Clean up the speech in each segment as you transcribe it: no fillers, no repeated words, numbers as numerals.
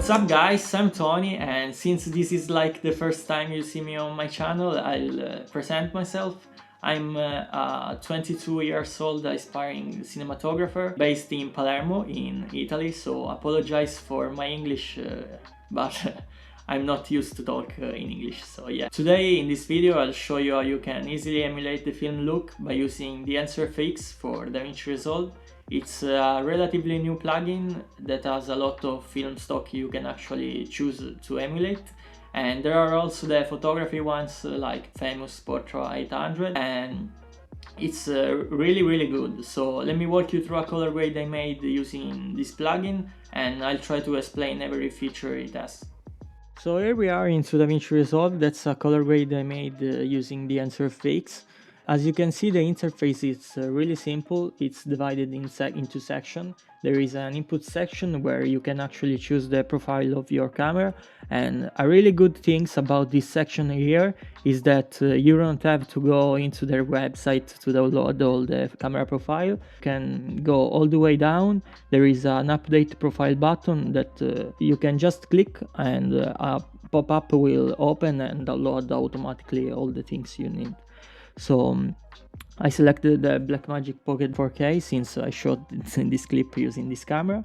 What's up guys, I'm Tony, and since this is like the first time you see me on my channel, I'll present myself. I'm a 22 years old aspiring cinematographer based in Palermo in Italy, so apologize for my English, but I'm not used to talk in English, so yeah. Today in this video I'll show you how you can easily emulate the film look by using Dehancer for Davinci Resolve. It's a relatively new plugin that has a lot of film stock you can actually choose to emulate, and there are also the photography ones like famous Portra 800, and it's really good. So let me walk you through a color grade I made using this plugin, and I'll try to explain every feature it has. So here we are into Davinci Resolve. That's a color grade I made using the Dehancer Fakes. As you can see, the interface is really simple. It's divided into sections. There is an input section where you can actually choose the profile of your camera, and a really good thing about this section here is that you don't have to go into their website to download all the camera profile. You can go all the way down. There is an update profile button that you can just click, and a pop-up will open and download automatically all the things you need. So I selected the Blackmagic Pocket 4K since I shot in this clip using this camera.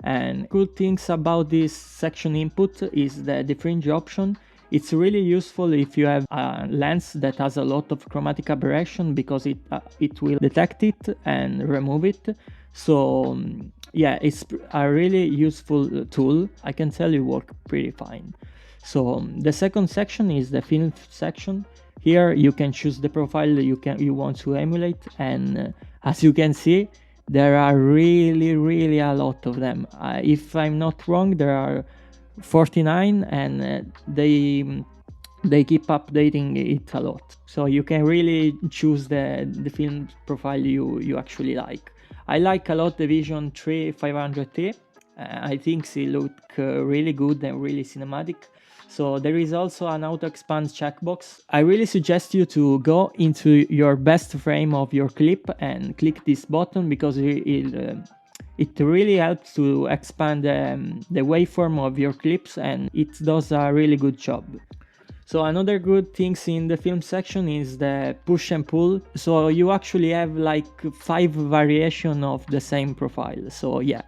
And good things about this section input is the fringe option. It's really useful if you have a lens that has a lot of chromatic aberration, because it will detect it and remove it. So yeah, it's a really useful tool. I can tell you work pretty fine. So the second section is the film section. Here you can choose the profile you want to emulate, and as you can see, there are really a lot of them. If I'm not wrong, there are 49, and they keep updating it a lot. So you can really choose the film profile you actually like. I like a lot the Vision 3 500T. I think they look really good and really cinematic. So there is also an auto expand checkbox. I really suggest you to go into your best frame of your clip and click this button, because it really helps to expand the waveform of your clips, and it does a really good job. So another good things in the film section is the push and pull. So you actually have like 5 variations of the same profile. So yeah.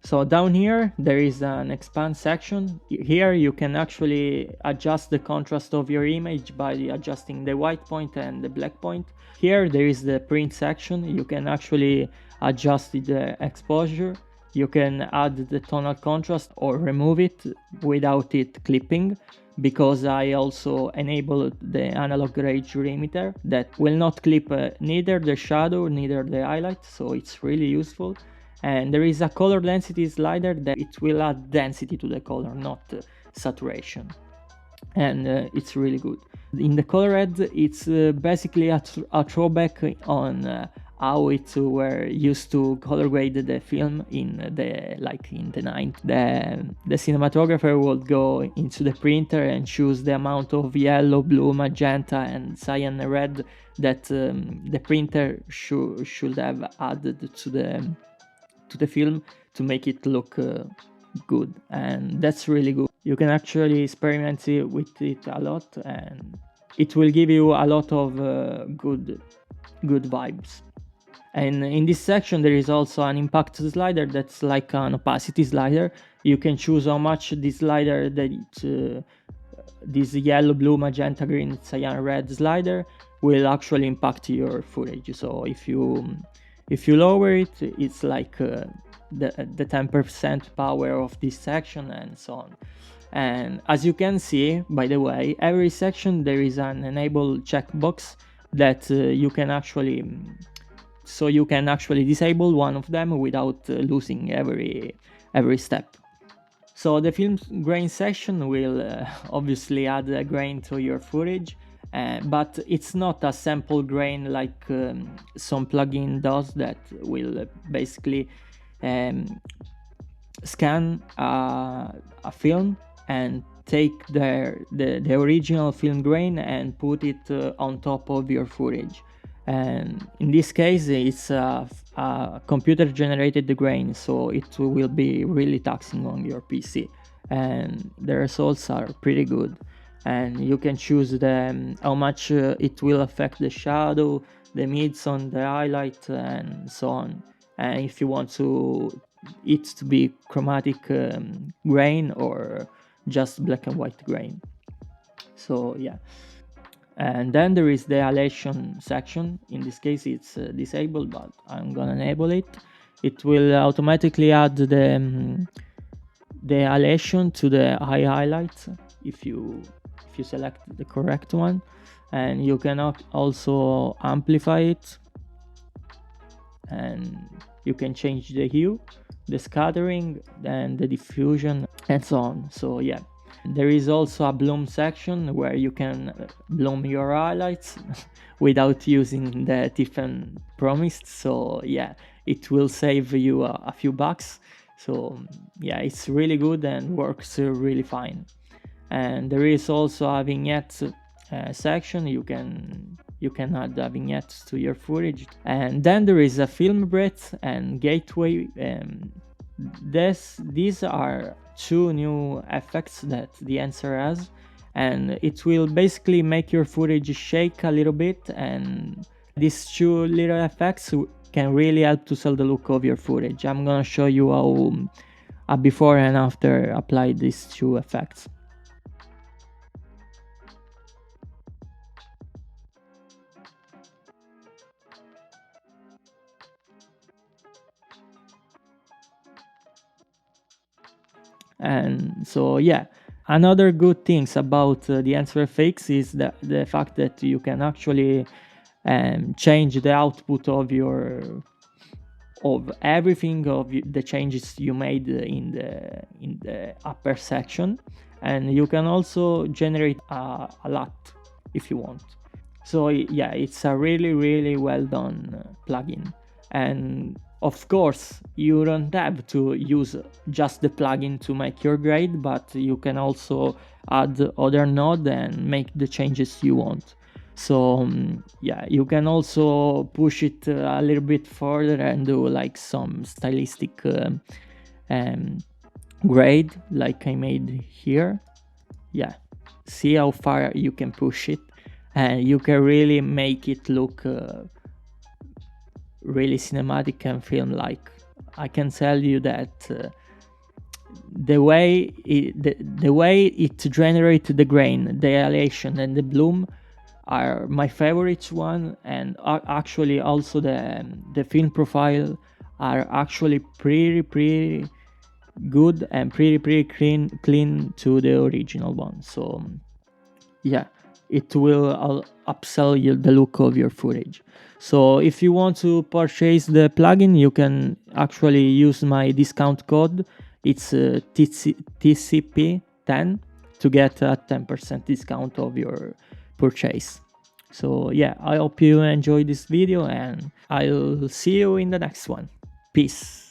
So down here there is an expand section. Here you can actually adjust the contrast of your image by adjusting the white point and the black point. Here there is the print section. You can actually adjust the exposure. You can add the tonal contrast or remove it without it clipping, because I also enabled the analog range limiter that will not clip neither the shadow neither the highlight, so it's really useful. And there is a color density slider that it will add density to the color, not saturation, and it's really good. In the color red, it's basically a throwback on how it were used to color grade the film in the 90s. The cinematographer would go into the printer and choose the amount of yellow, blue, magenta and cyan red that the printer should have added to the film to make it look good, and that's really good. You can actually experiment with it a lot, and it will give you a lot of good vibes. And in this section there is also an impact slider that's like an opacity slider. You can choose how much this slider, this yellow, blue, magenta, green, cyan, red slider will actually impact your footage. So if you lower it, it's like the 10% power of this section, and so on. And as you can see, by the way, every section there is an enable checkbox that you can actually disable one of them without losing every step. So the film grain section will obviously add a grain to your footage. But it's not a sample grain like some plugin does, that will basically scan a film and take the original film grain and put it on top of your footage. And in this case it's a computer generated grain, so it will be really taxing on your PC. and the results are pretty good. And you can choose how much it will affect the shadow, the mids on the highlight, and so on. And if you want it to be chromatic grain or just black and white grain. So yeah. And then there is the halation section. In this case it's disabled, but I'm gonna enable it. It will automatically add the halation to the high highlights if you select the correct one, and you can also amplify it, and you can change the hue, the scattering, and the diffusion, and so on. So yeah, there is also a bloom section where you can bloom your highlights without using the Tiffen promised. So yeah, it will save you a few bucks. So yeah, it's really good and works really fine. And there is also a vignette section. You can add a vignette to your footage. And then there is a film breadth and gateway. These are two new effects that Dehancer has, and it will basically make your footage shake a little bit, and these two little effects can really help to sell the look of your footage. I'm gonna show you how a before and after apply these two effects. And so yeah, another good things about the answer fix is the fact that you can actually change the output of everything of the changes you made in the upper section, and you can also generate a lot if you want. So yeah, it's a really well done plugin. And of course you don't have to use just the plugin to make your grade, but you can also add other node and make the changes you want. So yeah, you can also push it a little bit further and do like some stylistic grade like I made here. Yeah, see how far you can push it, and you can really make it look really cinematic and film-like. I can tell you that the way it generates the grain, the halation, and the bloom are my favorites one, and actually also the film profile are actually pretty good and pretty clean to the original one. So yeah, it will upsell you the look of your footage. So if you want to purchase the plugin, you can actually use my discount code. It's TCP10 to get a 10% discount of your purchase. So yeah, I hope you enjoyed this video, and I'll see you in the next one. Peace.